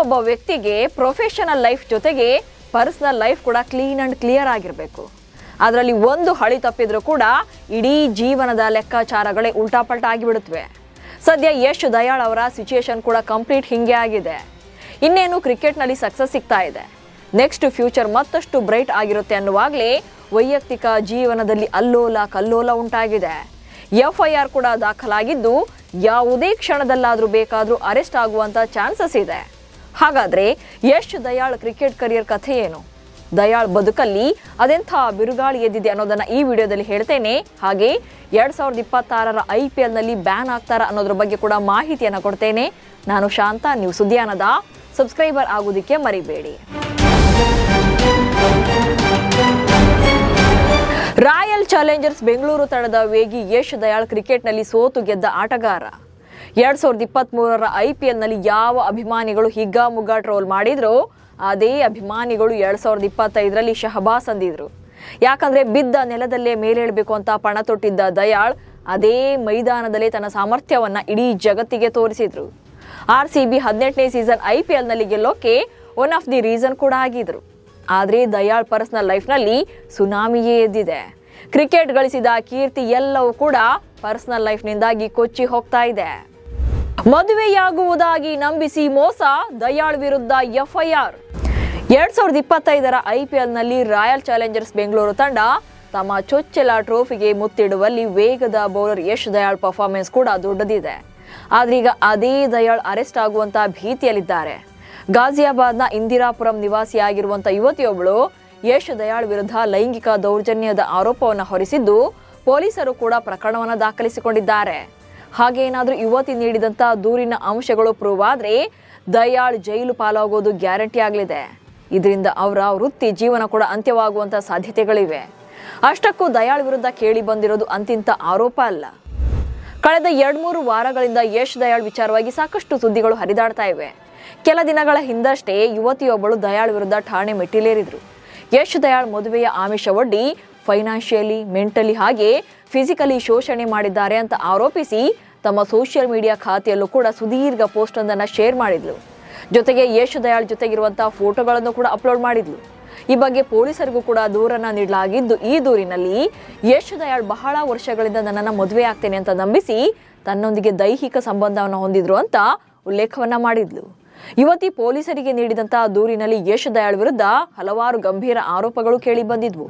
ಒಬ್ಬ ವ್ಯಕ್ತಿಗೆ professional life ಜೊತೆಗೆ ಪರ್ಸನಲ್ ಲೈಫ್ ಕೂಡ ಕ್ಲೀನ್ ಅಂಡ್ ಕ್ಲಿಯರ್ ಆಗಿರಬೇಕು. ಅದರಲ್ಲಿ ಒಂದು ಹಳಿ ತಪ್ಪಿದ್ರೂ ಕೂಡ ಇಡೀ ಜೀವನದ ಲೆಕ್ಕಾಚಾರಗಳೇ ಉಲ್ಟಾಪಲ್ಟಾ ಆಗಿಬಿಡುತ್ತವೆ. ಸದ್ಯ ಯಶ್ ದಯಾಳ್ ಅವರ ಸಿಚುಯೇಷನ್ ಕೂಡ ಕಂಪ್ಲೀಟ್ ಹಿಂಗೆ ಆಗಿದೆ. ಇನ್ನೇನು ಕ್ರಿಕೆಟ್ನಲ್ಲಿ ಸಕ್ಸಸ್ ಸಿಗ್ತಾ ಇದೆ, ನೆಕ್ಸ್ಟ್ ಫ್ಯೂಚರ್ ಮತ್ತಷ್ಟು ಬ್ರೈಟ್ ಆಗಿರುತ್ತೆ ಅನ್ನುವಾಗಲೇ ವೈಯಕ್ತಿಕ ಜೀವನದಲ್ಲಿ ಅಲ್ಲೋಲ ಕಲ್ಲೋಲ ಉಂಟಾಗಿದೆ. FIR ಕೂಡ ದಾಖಲಾಗಿದ್ದು ಯಾವುದೇ ಕ್ಷಣದಲ್ಲಾದರೂ ಬೇಕಾದರೂ ಅರೆಸ್ಟ್ ಆಗುವಂಥ ಚಾನ್ಸಸ್ ಇದೆ. ಹಾಗಾದರೆ ಯಶ್ ದಯಾಳ್ ಕ್ರಿಕೆಟ್ ಕರಿಯರ್ ಕಥೆ ಏನು, ದಯಾಳ್ ಬದುಕಲ್ಲಿ ಅದೆಂಥ ಬಿರುಗಾಳಿ ಎದ್ದಿದೆ ಅನ್ನೋದನ್ನು ಈ ವಿಡಿಯೋದಲ್ಲಿ ಹೇಳ್ತೇನೆ. ಹಾಗೆ 2026ರ IPLನಲ್ಲಿ ಬ್ಯಾನ್ ಆಗ್ತಾರ ಅನ್ನೋದ್ರ ಬಗ್ಗೆ ಕೂಡ ಮಾಹಿತಿಯನ್ನು ಕೊಡ್ತೇನೆ. ನಾನು ಶಾಂತ, ನೀವು ಸುದ್ದಿಯಾನದ ಸಬ್ಸ್ಕ್ರೈಬರ್ ಆಗೋದಕ್ಕೆ ಮರಿಬೇಡಿ. ರಾಯಲ್ ಚಾಲೆಂಜರ್ಸ್ ಬೆಂಗಳೂರು ತಂಡದ ವೇಗಿ ಯಶ್ ದಯಾಳ್ ಕ್ರಿಕೆಟ್ನಲ್ಲಿ ಸೋತು ಗೆದ್ದ ಆಟಗಾರ. 2023ರ IPLನಲ್ಲಿ ಯಾವ ಅಭಿಮಾನಿಗಳು ಹಿಗ್ಗಾಮುಗ್ಗಾ ಟ್ರೋಲ್ ಮಾಡಿದ್ರು ಅದೇ ಅಭಿಮಾನಿಗಳು 2025ರಲ್ಲಿ ಶಹಬಾಸ್ ಅಂದಿದ್ರು. ಯಾಕಂದ್ರೆ ಬಿದ್ದ ನೆಲದಲ್ಲೇ ಮೇಲೇಳಬೇಕು ಅಂತ ಪಣ ತೊಟ್ಟಿದ್ದ ದಯಾಳ್ ಅದೇ ಮೈದಾನದಲ್ಲೇ ತನ್ನ ಸಾಮರ್ಥ್ಯವನ್ನ ಇಡೀ ಜಗತ್ತಿಗೆ ತೋರಿಸಿದ್ರು. RCB 18ನೇ ಸೀಸನ್ IPLನಲ್ಲಿ ಗೆಲ್ಲೋಕೆ ಒನ್ ಆಫ್ ದಿ ರೀಸನ್ ಕೂಡ ಆಗಿದ್ರು. ಆದರೆ ದಯಾಳ್ ಪರ್ಸನಲ್ ಲೈಫ್ನಲ್ಲಿ ಸುನಾಮಿಯೇ ಎದ್ದಿದೆ. ಕ್ರಿಕೆಟ್ ಗಳಿಸಿದ ಕೀರ್ತಿ ಎಲ್ಲವೂ ಕೂಡ ಪರ್ಸನಲ್ ಲೈಫ್ನಿಂದಾಗಿ ಕೊಚ್ಚಿ ಹೋಗ್ತಾ ಇದೆ. ಮದುವೆಯಾಗುವುದಾಗಿ ನಂಬಿಸಿ ಮೋಸ, ದಯಾಳ್ ವಿರುದ್ಧ FIR. 2025ರ IPLನಲ್ಲಿ ರಾಯಲ್ ಚಾಲೆಂಜರ್ಸ್ ಬೆಂಗಳೂರು ತಂಡ ತಮ್ಮ ಚೊಚ್ಚಲ ಟ್ರೋಫಿಗೆ ಮುತ್ತಿಡುವಲ್ಲಿ ವೇಗದ ಬೌಲರ್ ಯಶ್ ದಯಾಳ್ ಪರ್ಫಾರ್ಮೆನ್ಸ್ ಕೂಡ ದೊಡ್ಡದಿದೆ. ಆದ್ರೀಗ ಅದೇ ದಯಾಳ್ ಅರೆಸ್ಟ್ ಆಗುವಂತ ಭೀತಿಯಲ್ಲಿದ್ದಾರೆ. ಗಾಜಿಯಾಬಾದ್ನ ಇಂದಿರಾಪುರಂ ನಿವಾಸಿಯಾಗಿರುವಂಥ ಯುವತಿಯೊಬ್ಬಳು ಯಶ್ ದಯಾಳ್ ವಿರುದ್ಧ ಲೈಂಗಿಕ ದೌರ್ಜನ್ಯದ ಆರೋಪವನ್ನು ಹೊರಿಸಿದ್ದು ಪೊಲೀಸರು ಕೂಡ ಪ್ರಕರಣವನ್ನು ದಾಖಲಿಸಿಕೊಂಡಿದ್ದಾರೆ. ಹಾಗೇನಾದರೂ ಯುವತಿ ನೀಡಿದಂಥ ದೂರಿನ ಅಂಶಗಳು ಪ್ರೂವ್ ಆದರೆ ದಯಾಳ್ ಜೈಲು ಪಾಲಾಗೋದು ಗ್ಯಾರಂಟಿ ಆಗಲಿದೆ. ಇದರಿಂದ ಅವರ ವೃತ್ತಿ ಜೀವನ ಕೂಡ ಅಂತ್ಯವಾಗುವಂಥ ಸಾಧ್ಯತೆಗಳಿವೆ. ಅಷ್ಟಕ್ಕೂ ದಯಾಳ್ ವಿರುದ್ಧ ಕೇಳಿ ಬಂದಿರೋದು ಅಂತಿಂತ ಆರೋಪ ಅಲ್ಲ. ಕಳೆದ 2-3 ವಾರಗಳಿಂದ ಯಶ್ ದಯಾಳ್ ವಿಚಾರವಾಗಿ ಸಾಕಷ್ಟು ಸುದ್ದಿಗಳು ಹರಿದಾಡ್ತಾ ಇವೆ. ಕೆಲ ದಿನಗಳ ಹಿಂದಷ್ಟೇ ಯುವತಿಯೊಬ್ಬಳು ದಯಾಳ್ ವಿರುದ್ಧ ಠಾಣೆ ಮೆಟ್ಟಿಲೇರಿದ್ರು. ಯಶ್ ದಯಾಳ್ ಮದುವೆಯ ಆಮಿಷ ಒಡ್ಡಿ ಫೈನಾನ್ಷಿಯಲಿ, ಮೆಂಟಲಿ ಹಾಗೆ ಫಿಸಿಕಲಿ ಶೋಷಣೆ ಮಾಡಿದ್ದಾರೆ ಅಂತ ಆರೋಪಿಸಿ ತಮ್ಮ ಸೋಷಿಯಲ್ ಮೀಡಿಯಾ ಖಾತೆಯಲ್ಲೂ ಕೂಡ ಸುದೀರ್ಘ ಪೋಸ್ಟ್ ಒಂದನ್ನು ಶೇರ್ ಮಾಡಿದ್ಲು. ಜೊತೆಗೆ ಯಶ್ ದಯಾಳ್ ಜೊತೆಗಿರುವಂತಹ ಫೋಟೋಗಳನ್ನು ಕೂಡ ಅಪ್ಲೋಡ್ ಮಾಡಿದ್ಲು. ಈ ಬಗ್ಗೆ ಪೊಲೀಸರಿಗೂ ಕೂಡ ದೂರನ್ನ ನೀಡಲಾಗಿದ್ದು, ಈ ದೂರಿನಲ್ಲಿ ಯಶ್ ದಯಾಳ್ ಬಹಳ ವರ್ಷಗಳಿಂದ ನನ್ನನ್ನು ಮದುವೆ ಆಗ್ತೇನೆ ಅಂತ ನಂಬಿಸಿ ತನ್ನೊಂದಿಗೆ ದೈಹಿಕ ಸಂಬಂಧವನ್ನು ಹೊಂದಿದ್ರು ಅಂತ ಉಲ್ಲೇಖವನ್ನ ಮಾಡಿದ್ಲು. ಯುವತಿ ಪೊಲೀಸರಿಗೆ ನೀಡಿದಂತಹ ದೂರಿನಲ್ಲಿ ಯಶ್ ದಯಾಳ್ ವಿರುದ್ಧ ಹಲವಾರು ಗಂಭೀರ ಆರೋಪಗಳು ಕೇಳಿ ಬಂದಿದ್ವು.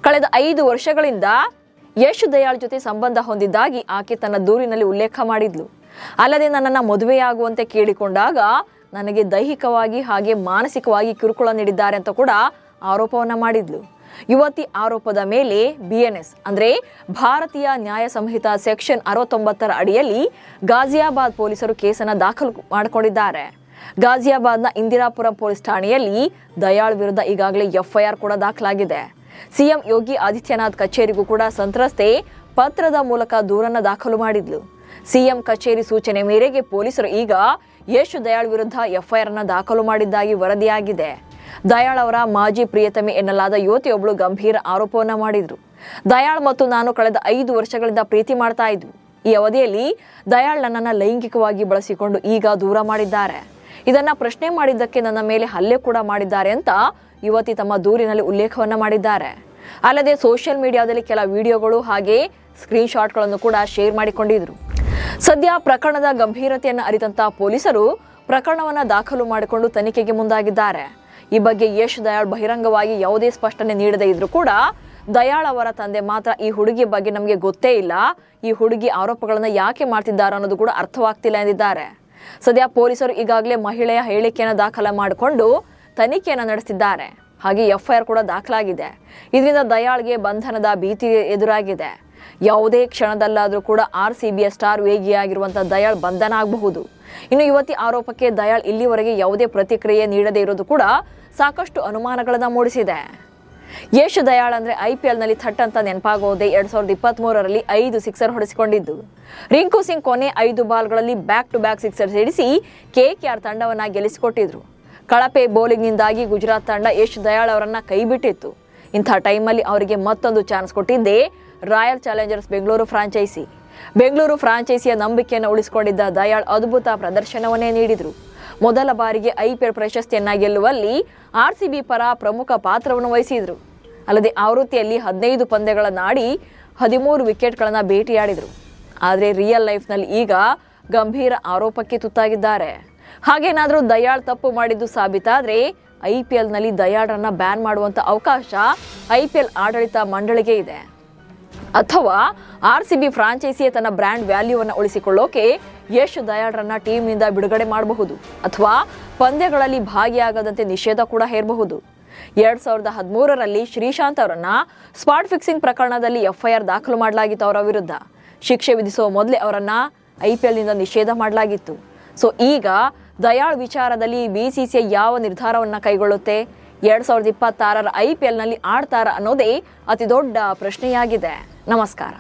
ಕಳೆದ 5 ವರ್ಷಗಳಿಂದ ಯಶ್ ದಯಾಳ್ ಜೊತೆ ಸಂಬಂಧ ಹೊಂದಿದ್ದಾಗಿ ಆಕೆ ತನ್ನ ದೂರಿನಲ್ಲಿ ಉಲ್ಲೇಖ ಮಾಡಿದ್ಲು. ಅಲ್ಲದೆ ನನ್ನನ್ನು ಮದುವೆಯಾಗುವಂತೆ ಕೇಳಿಕೊಂಡಾಗ ನನಗೆ ದೈಹಿಕವಾಗಿ ಹಾಗೆ ಮಾನಸಿಕವಾಗಿ ಕಿರುಕುಳ ನೀಡಿದ್ದಾರೆ ಅಂತ ಕೂಡ ಆರೋಪವನ್ನ ಮಾಡಿದ್ಲು. ಯುವತಿ ಆರೋಪದ ಮೇಲೆ BNS ಅಂದ್ರೆ ಭಾರತೀಯ ನ್ಯಾಯ ಸಂಹಿತಾ ಸೆಕ್ಷನ್ 69ರ ಅಡಿಯಲ್ಲಿ ಗಾಜಿಯಾಬಾದ್ ಪೊಲೀಸರು ಕೇಸನ್ನು ದಾಖಲು ಮಾಡಿಕೊಂಡಿದ್ದಾರೆ. ಗಾಜಿಯಾಬಾದ್ನ ಇಂದಿರಾಪುರಂ ಪೊಲೀಸ್ ಠಾಣೆಯಲ್ಲಿ ದಯಾಳ್ ವಿರುದ್ಧ ಈಗಾಗಲೇ FIR ಕೂಡ ದಾಖಲಾಗಿದೆ. CM ಯೋಗಿ ಆದಿತ್ಯನಾಥ್ ಕಚೇರಿಗೂ ಕೂಡ ಸಂತ್ರಸ್ತೆ ಪತ್ರದ ಮೂಲಕ ದೂರನ್ನ ದಾಖಲು ಮಾಡಿದ್ಲು. CM ಕಚೇರಿ ಸೂಚನೆ ಮೇರೆಗೆ ಪೊಲೀಸರು ಈಗ ಯಶ್ ದಯಾಳ್ ವಿರುದ್ಧ FIR ಅನ್ನ ದಾಖಲು ಮಾಡಿದ್ದಾಗಿ ವರದಿಯಾಗಿದೆ. ದಯಾಳ್ ಅವರ ಮಾಜಿ ಪ್ರಿಯತಮೆ ಎನ್ನಲಾದ ಯುವತಿಯೊಬ್ಬಳು ಗಂಭೀರ ಆರೋಪವನ್ನ ಮಾಡಿದ್ರು. ದಯಾಳ್ ಮತ್ತು ನಾನು ಕಳೆದ 5 ವರ್ಷಗಳಿಂದ ಪ್ರೀತಿ ಮಾಡ್ತಾ ಇದ್ವಿ. ಈ ಅವಧಿಯಲ್ಲಿ ದಯಾಳ್ ನನ್ನನ್ನು ಲೈಂಗಿಕವಾಗಿ ಬಳಸಿಕೊಂಡು ಈಗ ದೂರ ಮಾಡಿದ್ದಾರೆ. ಇದನ್ನ ಪ್ರಶ್ನೆ ಮಾಡಿದ್ದಕ್ಕೆ ನನ್ನ ಮೇಲೆ ಹಲ್ಲೆ ಕೂಡ ಮಾಡಿದ್ದಾರೆ ಅಂತ ಯುವತಿ ತಮ್ಮ ದೂರಿನಲ್ಲಿ ಉಲ್ಲೇಖವನ್ನ ಮಾಡಿದ್ದಾರೆ. ಅಲ್ಲದೆ ಸೋಷಿಯಲ್ ಮೀಡಿಯಾದಲ್ಲಿ ಕೆಲ ವಿಡಿಯೋಗಳು ಹಾಗೆ ಸ್ಕ್ರೀನ್ ಶಾಟ್ಗಳನ್ನು ಕೂಡ ಶೇರ್ ಮಾಡಿಕೊಂಡಿದ್ರು. ಸದ್ಯ ಪ್ರಕರಣದ ಗಂಭೀರತೆಯನ್ನು ಅರಿತಂತ ಪೊಲೀಸರು ಪ್ರಕರಣವನ್ನ ದಾಖಲು ಮಾಡಿಕೊಂಡು ತನಿಖೆಗೆ ಮುಂದಾಗಿದ್ದಾರೆ. ಈ ಬಗ್ಗೆ ಯಶ್ ದಯಾಳ್ ಬಹಿರಂಗವಾಗಿ ಯಾವುದೇ ಸ್ಪಷ್ಟನೆ ನೀಡದೇ ಇದ್ರೂ ಕೂಡ ದಯಾಳ್ ಅವರ ತಂದೆ ಮಾತ್ರ ಈ ಹುಡುಗಿ ಬಗ್ಗೆ ನಮಗೆ ಗೊತ್ತೇ ಇಲ್ಲ, ಈ ಹುಡುಗಿ ಆರೋಪಗಳನ್ನ ಯಾಕೆ ಮಾಡ್ತಿದ್ದಾರೆ ಅನ್ನೋದು ಕೂಡ ಅರ್ಥವಾಗ್ತಿಲ್ಲ ಎಂದಿದ್ದಾರೆ. ಸದ್ಯ ಪೊಲೀಸರು ಈಗಾಗಲೇ ಮಹಿಳೆಯ ಹೇಳಿಕೆಯನ್ನು ದಾಖಲು ಮಾಡಿಕೊಂಡು ತನಿಖೆಯನ್ನು ನಡೆಸಿದ್ದಾರೆ. ಹಾಗೆ FIR ಕೂಡ ದಾಖಲಾಗಿದೆ. ಇದರಿಂದ ದಯಾಳ್ಗೆ ಬಂಧನದ ಭೀತಿ ಎದುರಾಗಿದೆ. ಯಾವುದೇ ಕ್ಷಣದಲ್ಲಾದರೂ ಕೂಡ RCBಯ ಸ್ಟಾರ್ ವೇಗಿಯಾಗಿರುವಂತಹ ದಯಾಳ್ ಬಂಧನ ಆಗಬಹುದು. ಇನ್ನು ಯುವತಿ ಆರೋಪಕ್ಕೆ ದಯಾಳ್ ಇಲ್ಲಿವರೆಗೆ ಯಾವುದೇ ಪ್ರತಿಕ್ರಿಯೆ ನೀಡದೇ ಇರೋದು ಕೂಡ ಸಾಕಷ್ಟು ಅನುಮಾನಗಳನ್ನು ಮೂಡಿಸಿದೆ. ಯಶ್ ದಯಾಳ್ ಅಂದ್ರೆ IPLನಲ್ಲಿ ಥಟ್ ಅಂತ ನೆನಪಾಗೋದೆ 2023ರಲ್ಲಿ 5 ಸಿಕ್ಸರ್ ಹೊಡೆಸಿಕೊಂಡಿದ್ದು. ರಿಂಕು ಸಿಂಗ್ ಕೊನೆ 5 ಬಾಲ್ಗಳಲ್ಲಿ ಬ್ಯಾಕ್ ಟು ಬ್ಯಾಕ್ ಸಿಕ್ಸರ್ ಸಿಡಿಸಿ KKR ತಂಡವನ್ನ ಗೆಲ್ಲಿಸಿಕೊಟ್ಟಿದ್ರು. ಕಳಪೆ ಬೌಲಿಂಗ್ನಿಂದಾಗಿ ಗುಜರಾತ್ ತಂಡ ಯಶ್ ದಯಾಳ್ ಅವರನ್ನ ಕೈ ಬಿಟ್ಟಿತ್ತು. ಇಂಥ ಟೈಮಲ್ಲಿ ಅವರಿಗೆ ಮತ್ತೊಂದು ಚಾನ್ಸ್ ಕೊಟ್ಟಿದ್ದೇ ರಾಯಲ್ ಚಾಲೆಂಜರ್ಸ್ ಬೆಂಗಳೂರು ಫ್ರಾಂಚೈಸಿಯ ನಂಬಿಕೆಯನ್ನು ಉಳಿಸಿಕೊಂಡಿದ್ದ ದಯಾಳ್ ಅದ್ಭುತ ಪ್ರದರ್ಶನವನ್ನೇ ನೀಡಿದ್ರು. ಮೊದಲ ಬಾರಿಗೆ IPL ಪ್ರಶಸ್ತಿಯನ್ನ ಗೆಲ್ಲುವಲ್ಲಿ RCB ಪರ ಪ್ರಮುಖ ಪಾತ್ರವನ್ನು ವಹಿಸಿದ್ರು. ಅಲ್ಲದೆ ಆವೃತ್ತಿಯಲ್ಲಿ 15 ಪಂದ್ಯಗಳನ್ನಾಡಿ 13 ವಿಕೆಟ್ಗಳನ್ನು ಬೇಟೆಯಾಡಿದರು. ಆದರೆ ರಿಯಲ್ ಲೈಫ್ನಲ್ಲಿ ಈಗ ಗಂಭೀರ ಆರೋಪಕ್ಕೆ ತುತ್ತಾಗಿದ್ದಾರೆ. ಹಾಗೇನಾದರೂ ದಯಾಳ್ ತಪ್ಪು ಮಾಡಿದ್ದು ಸಾಬೀತಾದರೆ IPLನಲ್ಲಿ ದಯಾಳ್ರನ್ನ ಬ್ಯಾನ್ ಮಾಡುವಂತ ಅವಕಾಶ IPL ಆಡಳಿತ ಮಂಡಳಿಗೆ ಇದೆ. ಅಥವಾ RCB ಫ್ರಾಂಚೈಸಿಯ ತನ್ನ ಬ್ರ್ಯಾಂಡ್ ವ್ಯಾಲ್ಯೂವನ್ನು ಉಳಿಸಿಕೊಳ್ಳೋಕೆ ಯಶ್ ದಯಾಳ್ರನ್ನ ಟೀಮ್ನಿಂದ ಬಿಡುಗಡೆ ಮಾಡಬಹುದು. ಅಥವಾ ಪಂದ್ಯಗಳಲ್ಲಿ ಭಾಗಿಯಾಗದಂತೆ ನಿಷೇಧ ಕೂಡ ಹೇರಬಹುದು. 2013ರಲ್ಲಿ ಶ್ರೀಶಾಂತ್ ಅವರನ್ನ ಸ್ಪಾಟ್ ಫಿಕ್ಸಿಂಗ್ ಪ್ರಕರಣದಲ್ಲಿ FIR ದಾಖಲು ಮಾಡಲಾಗಿತ್ತು. ಅವರ ವಿರುದ್ಧ ಶಿಕ್ಷೆ ವಿಧಿಸುವ ಮೊದಲೇ ಅವರನ್ನ IPLನಿಂದ ನಿಷೇಧ ಮಾಡಲಾಗಿತ್ತು. ಸೊ ಈಗ ದಯಾಳ್ ವಿಚಾರದಲ್ಲಿ BCCI ಯಾವ ನಿರ್ಧಾರವನ್ನ ಕೈಗೊಳ್ಳುತ್ತೆ? 2026ರ IPLನಲ್ಲಿ ಆಡ್ತಾರ ಅನ್ನೋದೇ ಅತಿ ದೊಡ್ಡ ಪ್ರಶ್ನೆಯಾಗಿದೆ. ನಮಸ್ಕಾರ.